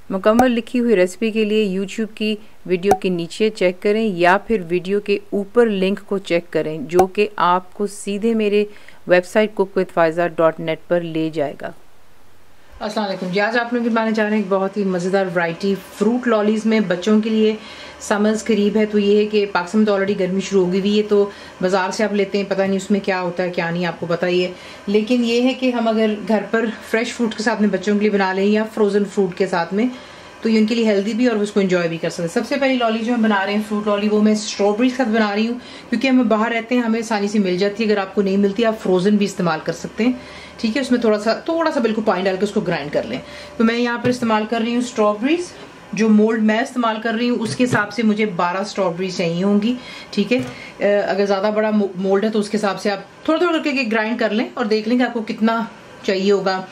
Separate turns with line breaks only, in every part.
मुकम्मल लिखी हुई रेसिपी के लिए यूट्यूब की वीडियो के नीचे चेक करें या फिर वीडियो के ऊपर लिंक को चेक करें जो कि आपको सीधे मेरे वेबसाइट cookWithFaiza.net पर ले जाएगा। अस्सलाम वालेकुम जी, आज आप लोग बनाने जा रहे हैं एक बहुत ही मज़ेदार वैरायटी फ्रूट लॉलीज़ में बच्चों के लिए। समर्स करीब है तो ये है कि पाकिस्तान में तो ऑलरेडी गर्मी शुरू हो गई हुई है, तो बाज़ार से आप लेते हैं, पता नहीं उसमें क्या होता है क्या नहीं आपको पता ही है। लेकिन ये है कि हम अगर घर पर फ्रेश फ्रूट के साथ में बच्चों के लिए बना लें या फ्रोज़न फ्रूट के साथ में, तो ये उनके लिए हेल्दी भी और उसको एंजॉय भी कर सकते हैं। सबसे पहली लॉली जो हम बना रहे हैं फ्रूट लॉली, वो मैं स्ट्रॉबेरी के साथ बना रही हूँ क्योंकि हम बाहर रहते हैं, हमें आसानी से मिल जाती है। अगर आपको नहीं मिलती आप फ्रोज़न भी इस्तेमाल कर सकते हैं, ठीक है। उसमें थोड़ा सा बिल्कुल पानी डाल के उसको ग्राइंड कर लें। तो मैं यहाँ पर इस्तेमाल कर रही हूँ स्ट्रॉबेरीज। जो मोल्ड मैं इस्तेमाल कर रही हूँ उसके हिसाब से मुझे 12 स्ट्रॉबेरी चाहिए होंगी, ठीक है। अगर ज़्यादा बड़ा मोल्ड है तो उसके हिसाब से आप थोड़ा थोड़ा करके ग्राइंड कर लें और देख लें कि आपको कितना चाहिए होगा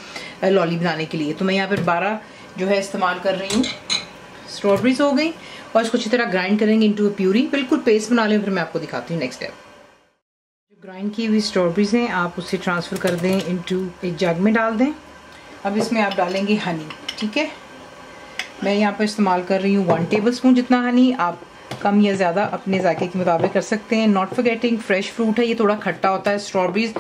लॉली बनाने के लिए। तो मैं यहाँ पर 12 जो है इस्तेमाल कर रही हूँ। स्ट्रॉबेरीज हो गई और इसको अच्छी तरह ग्राइंड करेंगे इनटू प्यूरी, बिल्कुल पेस्ट बना लें। फिर मैं आपको दिखाती हूँ नेक्स्ट स्टेप। जो ग्राइंड की हुई स्ट्रॉबेरीज हैं आप उससे ट्रांसफ़र कर दें इनटू एक जग में डाल दें। अब इसमें आप डालेंगे हनी, ठीक है। मैं यहाँ पर इस्तेमाल कर रही हूँ 1 टेबलस्पून जितना हनी। आप कम या ज़्यादा अपने जायके के मुताबिक कर सकते हैं। नॉट फॉरगेटिंग फ्रेश फ्रूट है, ये थोड़ा खट्टा होता है। स्ट्रॉबेरीज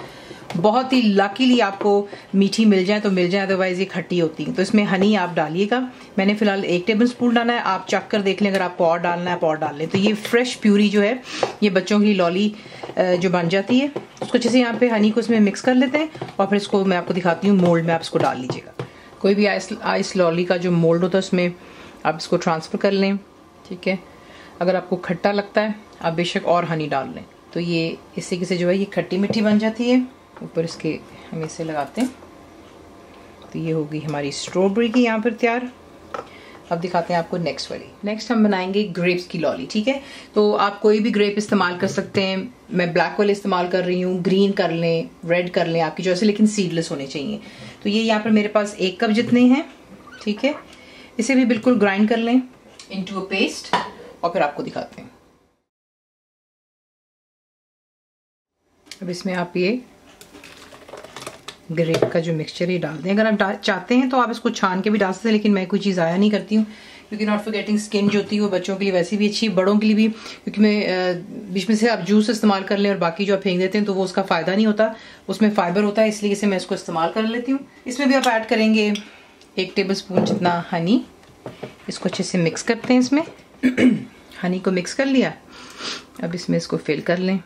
बहुत ही लकीली आपको मीठी मिल जाए तो मिल जाए, अदरवाइज ये खट्टी होती है। तो इसमें हनी आप डालिएगा। मैंने फिलहाल 1 टेबलस्पून डाला है, आप चख कर देख लें, अगर आपको और डालना है आप और डाल लें। तो ये फ्रेश प्यूरी जो है ये बच्चों की लॉली जो बन जाती है, उसको अच्छे से यहाँ पे हनी को इसमें मिक्स कर लेते हैं और फिर इसको मैं आपको दिखाती हूँ मोल्ड में आप इसको डाल लीजिएगा। कोई भी आइस लॉली का जो मोल्ड होता है उसमें आप इसको ट्रांसफ़र कर लें, ठीक है। अगर आपको खट्टा लगता है आप बेशक और हनी डाल लें। तो ये इस तरीके से जो है ये खट्टी मीठी बन जाती है। ऊपर इसके हम इसे लगाते हैं तो ये होगी हमारी स्ट्रॉबेरी की यहाँ पर तैयार। अब दिखाते हैं आपको नेक्स्ट वाली। नेक्स्ट हम बनाएंगे ग्रेप्स की लॉली, ठीक है। तो आप कोई भी ग्रेप इस्तेमाल कर सकते हैं। मैं ब्लैक वाले इस्तेमाल कर रही हूँ, ग्रीन कर लें, रेड कर लें, आपकी चॉइस है, लेकिन सीडलेस होने चाहिए। तो ये यहाँ पर मेरे पास 1 कप जितने हैं, ठीक है। इसे भी बिल्कुल ग्राइंड कर लें इनटू अ पेस्ट और फिर आपको दिखाते हैं। अब इसमें आप ये ग्रेप का जो मिक्सचर ही डाल दें। अगर आप चाहते हैं तो आप इसको छान के भी डाल सकते हैं, लेकिन मैं कोई चीज़ आया नहीं करती हूँ क्योंकि नॉट फॉरगेटिंग स्किन जो होती है वो बच्चों के लिए वैसे भी अच्छी, बड़ों के लिए भी, क्योंकि मैं बीच में से आप जूस इस्तेमाल कर लें और बाकी जो आप फेंक देते हैं तो वो उसका फ़ायदा नहीं होता, उसमें फाइबर होता है, इसलिए से मैं इसको इस्तेमाल कर लेती हूँ। इसमें भी आप ऐड करेंगे 1 टेबलस्पून जितना हनी। इसको अच्छे से मिक्स करते हैं इसमें। हनी को मिक्स कर लिया, अब इसमें इसको फिल कर लें,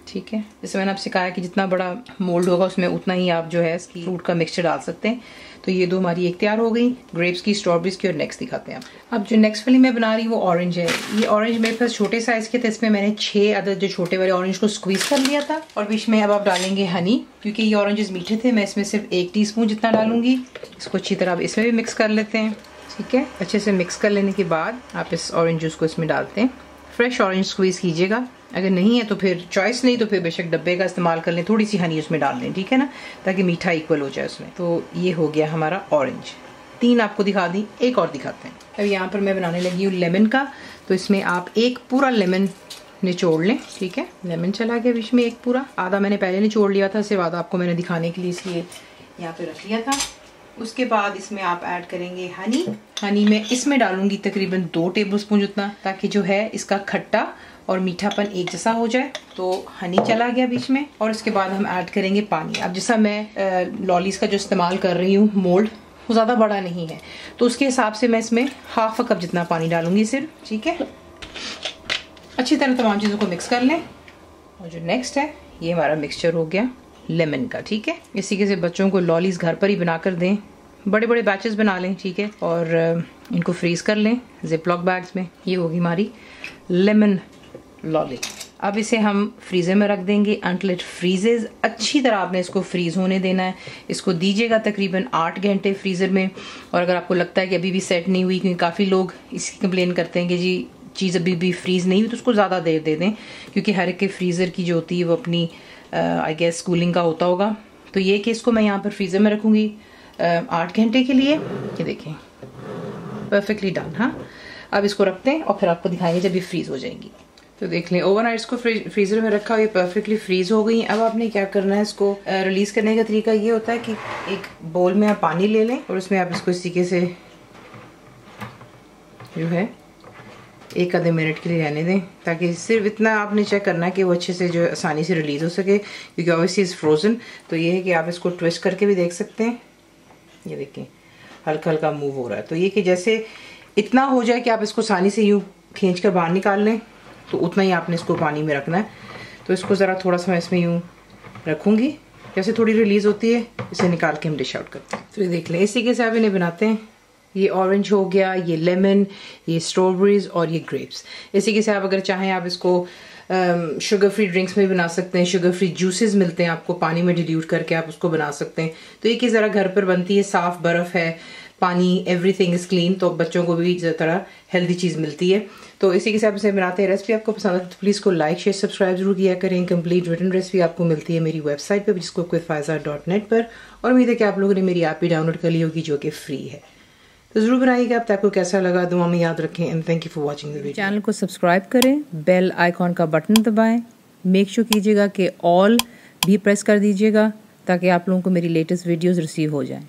ठीक है। जैसे मैंने आपसे कहा कि जितना बड़ा मोल्ड होगा उसमें उतना ही आप जो है इसकी फ्रूट का मिक्सचर डाल सकते हैं। तो ये 2 हमारी एक तैयार हो गई, ग्रेप्स की, स्ट्रॉबेरीज की। और नेक्स्ट दिखाते हैं। अब जो नेक्स्ट वाली मैं बना रही हूँ वो ऑरेंज है। ये ऑरेंज मेरे पास छोटे साइज के थे, इसमें मैंने 6 अदद जो छोटे वाले ऑरेंज को स्क्वीज कर लिया था। और बीच में अब आप डालेंगे हनी, क्योंकि ये ऑरेंजेस मीठे थे। मैं इसमें सिर्फ 1 टीस्पून जितना डालूंगी। इसको अच्छी तरह इसमें भी मिक्स कर लेते हैं, ठीक है। अच्छे से मिक्स कर लेने के बाद आप इस ऑरेंज जूस को इसमें डालते हैं। फ्रेश ऑरेंज स्क्वीज कीजिएगा, अगर नहीं है तो फिर चॉइस नहीं तो फिर बेशक डब्बे का इस्तेमाल कर लें, थोड़ी सी हनी उसमें डाल लें, ठीक है ना, ताकि मीठा इक्वल हो जाए उसमें। तो ये हो गया हमारा ऑरेंज। 3 आपको दिखा दी, एक और दिखाते हैं। अब यहाँ पर मैं बनाने लगी हूँ लेमन का। तो इसमें आप 1 पूरा लेमन निचोड़ लें, ठीक है। लेमन चला गया बीच में 1 पूरा, आधा मैंने पहले निचोड़ लिया था, सिर्फ आधा आपको मैंने दिखाने के लिए इसलिए यहाँ पे रख लिया था। उसके बाद इसमें आप ऐड करेंगे हनी। हनी मैं इसमें डालूंगी तकरीबन 2 टेबलस्पून जितना, ताकि जो है इसका खट्टा और मीठापन एक जैसा हो जाए। तो हनी चला गया बीच में। और इसके बाद हम ऐड करेंगे पानी। अब जैसा मैं लॉलीज का जो इस्तेमाल कर रही हूँ मोल्ड, वो ज़्यादा बड़ा नहीं है, तो उसके हिसाब से मैं इसमें ½ कप जितना पानी डालूंगी सिर्फ, ठीक है। अच्छी तरह तमाम चीज़ों को मिक्स कर लें। और जो नेक्स्ट है ये हमारा मिक्सचर हो गया लेमन का, ठीक है। इसी के से बच्चों को लॉलीज घर पर ही बनाकर दें, बड़े बड़े बैचेस बना लें, ठीक है। और इनको फ्रीज कर लें जिपलॉक बैग्स में। ये होगी हमारी लेमन लॉली। अब इसे हम फ्रीज़र में रख देंगे अंटिल इट फ्रीजेज। अच्छी तरह आपने इसको फ्रीज होने देना है। इसको दीजिएगा तकरीबन 8 घंटे फ्रीज़र में। और अगर आपको लगता है कि अभी भी सेट नहीं हुई, क्योंकि काफ़ी लोग इसकी कंप्लेन करते हैं कि जी चीज़ अभी भी फ्रीज़ नहीं हुई, तो उसको ज़्यादा देर दे दें, क्योंकि हर एक के फ्रीज़र की जो होती है वो अपनी आई गेस कूलिंग का होता होगा। तो ये कि इसको मैं यहाँ पर फ्रीज़र में रखूँगी 8 घंटे के लिए। ये देखें परफेक्टली डन। हाँ, अब इसको रखते हैं और फिर आपको दिखाएंगे जब ये फ्रीज़ हो जाएंगी। तो देख लें ओवरनाइट इसको फ्रीजर में रखा, ये परफेक्टली फ्रीज हो गई। अब आपने क्या करना है, इसको रिलीज करने का तरीका ये होता है कि एक बोल में आप पानी ले लें और उसमें आप इसको इस तरीके से जो है 1 आधे मिनट के लिए रहने दें, ताकि सिर्फ इतना आपने चेक करना है कि वो अच्छे से जो आसानी से रिलीज हो सके, क्योंकि ऑब्वियसली इज फ्रोजन। तो ये है कि आप इसको ट्विस्ट करके भी देख सकते हैं, ये देखें हल्का हल्का मूव हो रहा है। तो ये कि जैसे इतना हो जाए कि आप इसको आसानी से यूँ खींच कर बाहर निकाल लें, तो उतना ही आपने इसको पानी में रखना है। तो इसको ज़रा थोड़ा सा मैं इसमें यूँ रखूँगी, जैसे थोड़ी रिलीज़ होती है इसे निकाल के हम डिश आउट करते हैं। तो ये देख लें, इसी के से आप इन्हें बनाते हैं। ये ऑरेंज हो गया, ये लेमन, ये स्ट्रॉबेरीज और ये ग्रेप्स। इसी के से आप अगर चाहें आप इसको शुगर फ्री ड्रिंक्स में भी बना सकते हैं। शुगर फ्री जूसेस मिलते हैं आपको, पानी में डिल्यूट करके आप उसको बना सकते हैं। तो ये कि ज़रा घर पर बनती है, साफ़ बर्फ़ है, पानी, एवरीथिंग इज़ क्लीन, तो बच्चों को भी इस तरह हेल्दी चीज़ मिलती है। तो इसी के हिसाब से बनाते हैं। रेसिपी आपको पसंद है तो प्लीज़ को लाइक शेयर सब्सक्राइब जरूर किया करें। कंप्लीट रिटन रेसिपी आपको मिलती है मेरी वेबसाइट पर, जिसको कुकविथफायज़ा.net पर, और उम्मीद है कि आप लोगों ने मेरी ऐप भी डाउनलोड कर ली होगी जो कि फ्री है। तो ज़रूर बनाइएगा। आप आपको कैसा लगा दुआ में याद रखें। And thank you for watching the video. Channel को सब्सक्राइब करें, बेल आइकॉन का बटन दबाएं, मेक श्योर कीजिएगा कि ऑल भी प्रेस कर दीजिएगा ताकि आप लोगों को मेरी लेटेस्ट वीडियोस रिसीव हो जाएं।